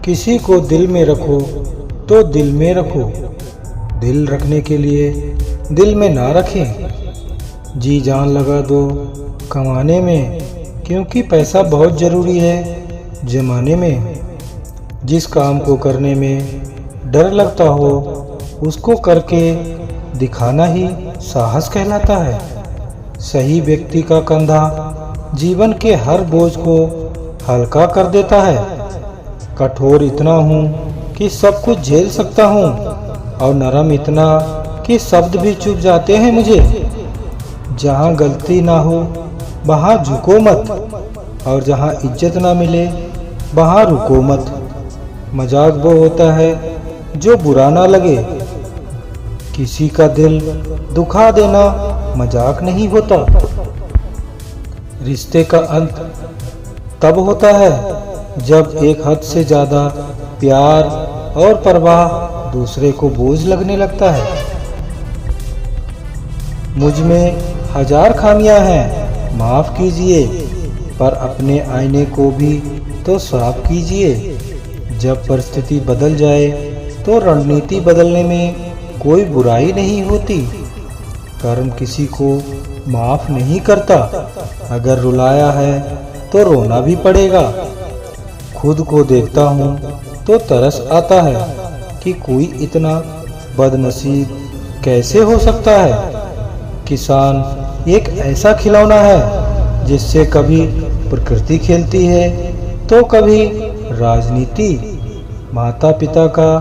किसी को दिल में रखो तो दिल में रखो, दिल रखने के लिए दिल में ना रखें। जी जान लगा दो कमाने में, क्योंकि पैसा बहुत ज़रूरी है ज़माने में। जिस काम को करने में डर लगता हो उसको करके दिखाना ही साहस कहलाता है। सही व्यक्ति का कंधा जीवन के हर बोझ को हल्का कर देता है। कठोर इतना हूँ कि सब कुछ झेल सकता हूँ, और नरम इतना कि शब्द भी चुप जाते हैं मुझे। जहाँ गलती ना हो वहाँ झुको मत, और जहाँ इज्जत ना मिले वहाँ रुको मत। मजाक वो होता है जो बुरा ना लगे, किसी का दिल दुखा देना मजाक नहीं होता। रिश्ते का अंत तब होता है जब एक हद से ज़्यादा प्यार और परवाह दूसरे को बोझ लगने लगता है। मुझ में हजार खामियां हैं, माफ़ कीजिए, पर अपने आईने को भी तो साफ कीजिए। जब परिस्थिति बदल जाए तो रणनीति बदलने में कोई बुराई नहीं होती। कर्म किसी को माफ़ नहीं करता, अगर रुलाया है तो रोना भी पड़ेगा। खुद को देखता हूँ तो तरस आता है कि कोई इतना बदनसीब कैसे हो सकता है। किसान एक ऐसा खिलौना है जिससे कभी प्रकृति खेलती है तो कभी राजनीति। माता पिता का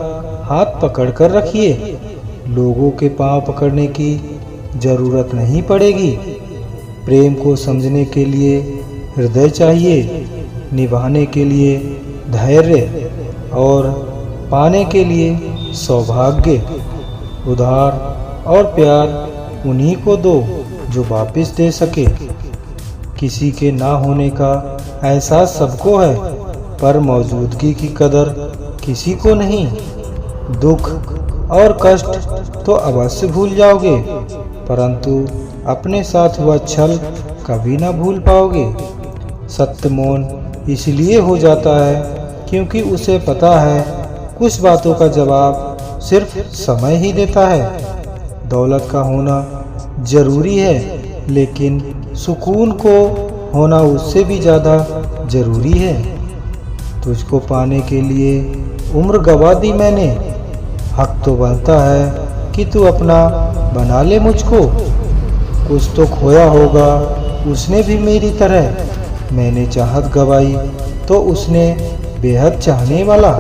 हाथ पकड़कर रखिए, लोगों के पांव पकड़ने की जरूरत नहीं पड़ेगी। प्रेम को समझने के लिए हृदय चाहिए, निभाने के लिए धैर्य, और पाने के लिए सौभाग्य। उधार और प्यार उन्हीं को दो जो वापस दे सके। किसी के ना होने का एहसास सबको है, पर मौजूदगी की कदर किसी को नहीं। दुख और कष्ट तो अवश्य भूल जाओगे, परंतु अपने साथ हुआ छल कभी ना भूल पाओगे। सत्य मौन इसलिए हो जाता है क्योंकि उसे पता है कुछ बातों का जवाब सिर्फ समय ही देता है। दौलत का होना जरूरी है, लेकिन सुकून को होना उससे भी ज़्यादा जरूरी है। तुझको पाने के लिए उम्र गवा दी मैंने, हक तो बनता है कि तू अपना बना ले मुझको। कुछ तो खोया होगा उसने भी मेरी तरह, मैंने चाहत गवाई तो उसने बेहद चाहने वाला।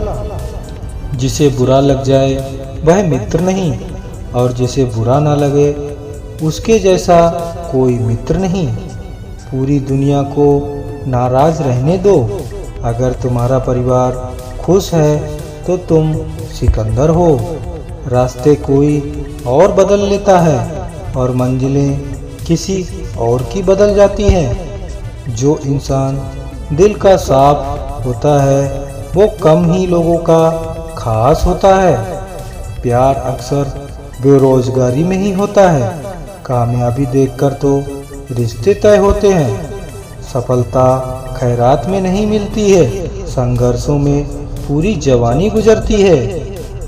जिसे बुरा लग जाए वह मित्र नहीं, और जिसे बुरा ना लगे उसके जैसा कोई मित्र नहीं। पूरी दुनिया को नाराज रहने दो, अगर तुम्हारा परिवार खुश है तो तुम सिकंदर हो। रास्ते कोई और बदल लेता है और मंजिलें किसी और की बदल जाती हैं। जो इंसान दिल का साफ होता है वो कम ही लोगों का खास होता है। प्यार अक्सर बेरोजगारी में ही होता है, कामयाबी देखकर तो रिश्ते तय होते हैं। सफलता खैरात में नहीं मिलती है, संघर्षों में पूरी जवानी गुजरती है।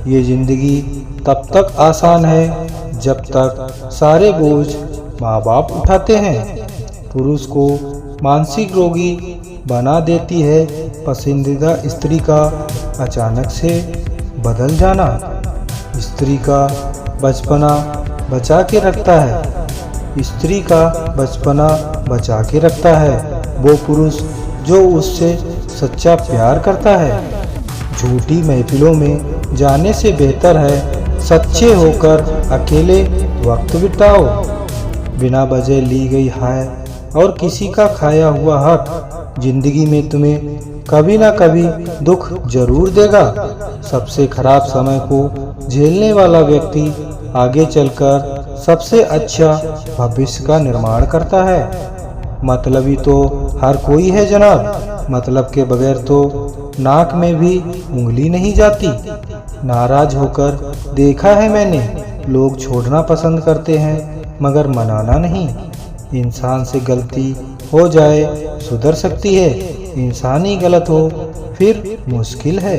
ये जिंदगी तब तक आसान है जब तक सारे बोझ माँ बाप उठाते हैं। पुरुष को मानसिक रोगी बना देती है पसंदीदा स्त्री का अचानक से बदल जाना। स्त्री का बचपना बचा के रखता है, स्त्री का बचपना बचा के रखता है वो पुरुष जो उससे सच्चा प्यार करता है। झूठी महफिलों में जाने से बेहतर है सच्चे होकर अकेले वक्त बिताओ। बिना वजह ली गई हाय और किसी का खाया हुआ हक जिंदगी में तुम्हें कभी ना कभी दुख जरूर देगा। सबसे खराब समय को झेलने वाला व्यक्ति आगे चलकर सबसे अच्छा भविष्य का निर्माण करता है। मतलबी तो हर कोई है जनाब, मतलब के बगैर तो नाक में भी उंगली नहीं जाती। नाराज होकर देखा है मैंने, लोग छोड़ना पसंद करते हैं मगर मनाना नहीं। इंसान से गलती हो जाए सुधर सकती है, इंसान ही गलत हो फिर मुश्किल है।